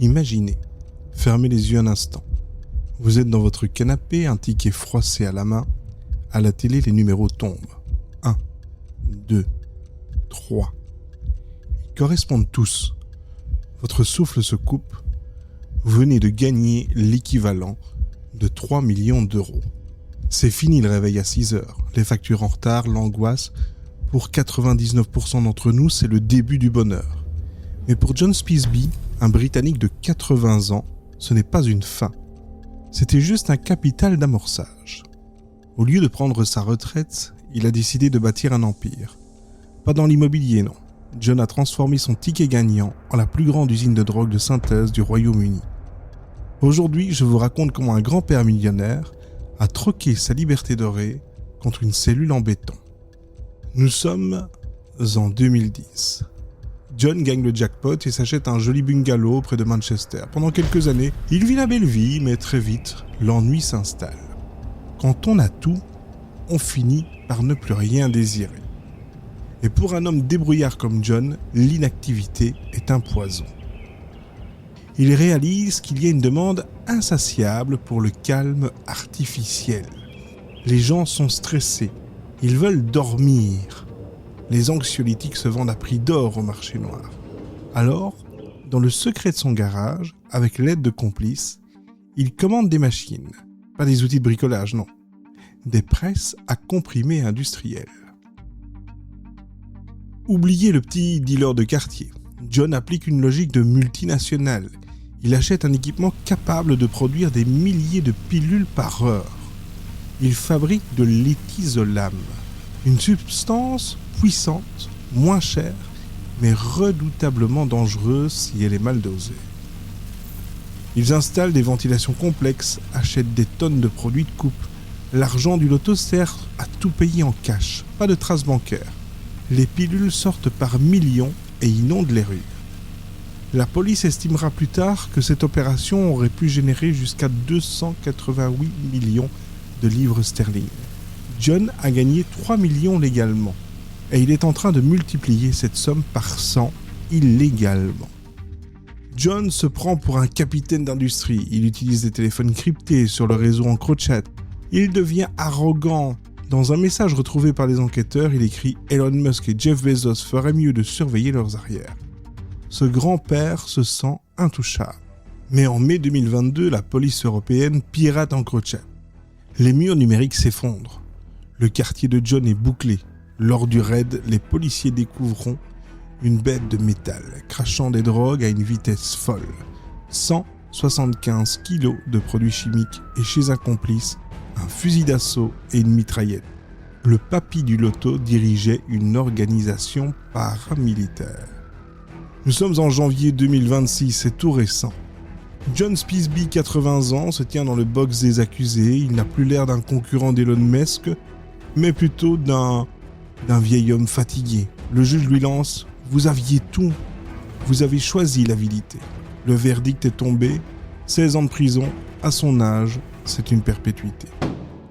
Imaginez, fermez les yeux un instant. Vous êtes dans votre canapé, un ticket froissé à la main. À la télé, les numéros tombent. 1, 2, 3. Ils correspondent tous. Votre souffle se coupe. Vous venez de gagner l'équivalent de 3 millions d'euros. C'est fini le réveil à 6 heures, les factures en retard, l'angoisse. Pour 99% d'entre nous, c'est le début du bonheur. Mais pour John Speasby, un Britannique de 80 ans, ce n'est pas une fin. C'était juste un capital d'amorçage. Au lieu de prendre sa retraite, il a décidé de bâtir un empire. Pas dans l'immobilier, non. John a transformé son ticket gagnant en la plus grande usine de drogue de synthèse du Royaume-Uni. Aujourd'hui, je vous raconte comment un grand-père millionnaire a troqué sa liberté dorée contre une cellule en béton. Nous sommes en 2010. John gagne le jackpot et s'achète un joli bungalow près de Manchester. Pendant quelques années, il vit la belle vie, mais très vite, l'ennui s'installe. Quand on a tout, on finit par ne plus rien désirer. Et pour un homme débrouillard comme John, l'inactivité est un poison. Il réalise qu'il y a une demande insatiable pour le calme artificiel. Les gens sont stressés, ils veulent dormir. Les anxiolytiques se vendent à prix d'or au marché noir. Alors, dans le secret de son garage, avec l'aide de complices, il commande des machines. Pas des outils de bricolage, non. Des presses à comprimés industriels. Oubliez le petit dealer de quartier. John applique une logique de multinationale. Il achète un équipement capable de produire des milliers de pilules par heure. Il fabrique de l'éthisolame, une substance puissante, moins chère, mais redoutablement dangereuse si elle est mal dosée. Ils installent des ventilations complexes, achètent des tonnes de produits de coupe. L'argent du loto sert à tout payer en cash, pas de traces bancaires. Les pilules sortent par millions et inondent les rues. La police estimera plus tard que cette opération aurait pu générer jusqu'à 288 millions de livres sterling. John a gagné 3 millions légalement et il est en train de multiplier cette somme par 100 illégalement. John se prend pour un capitaine d'industrie. Il utilise des téléphones cryptés sur le réseau EncroChat. Il devient arrogant. Dans un message retrouvé par les enquêteurs, il écrit « Elon Musk et Jeff Bezos feraient mieux de surveiller leurs arrières ». Ce grand-père se sent intouchable. Mais en mai 2022, la police européenne pirate EncroChat. Les murs numériques s'effondrent. Le quartier de John est bouclé. Lors du raid, les policiers découvriront une bête de métal, crachant des drogues à une vitesse folle. 175 kilos de produits chimiques et chez un complice, un fusil d'assaut et une mitraillette. Le papy du loto dirigeait une organisation paramilitaire. Nous sommes en janvier 2026, c'est tout récent. John Speasby, 80 ans, se tient dans le box des accusés. Il n'a plus l'air d'un concurrent d'Elon Musk, mais plutôt d'un vieil homme fatigué. Le juge lui lance « Vous aviez tout. Vous avez choisi l'avidité. » Le verdict est tombé. 16 ans de prison. À son âge, c'est une perpétuité.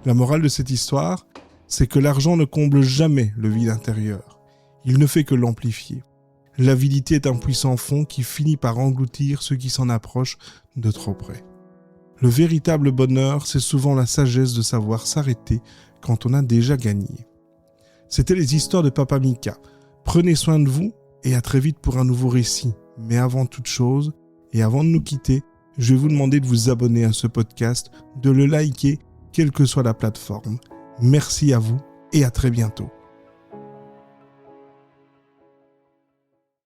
La morale de cette histoire, c'est que l'argent ne comble jamais le vide intérieur. Il ne fait que l'amplifier. L'avidité est un puissant fond qui finit par engloutir ceux qui s'en approchent de trop près. Le véritable bonheur, c'est souvent la sagesse de savoir s'arrêter quand on a déjà gagné. C'était les histoires de Papa Mika. Prenez soin de vous et à très vite pour un nouveau récit. Mais avant toute chose, et avant de nous quitter, je vais vous demander de vous abonner à ce podcast, de le liker, quelle que soit la plateforme. Merci à vous et à très bientôt.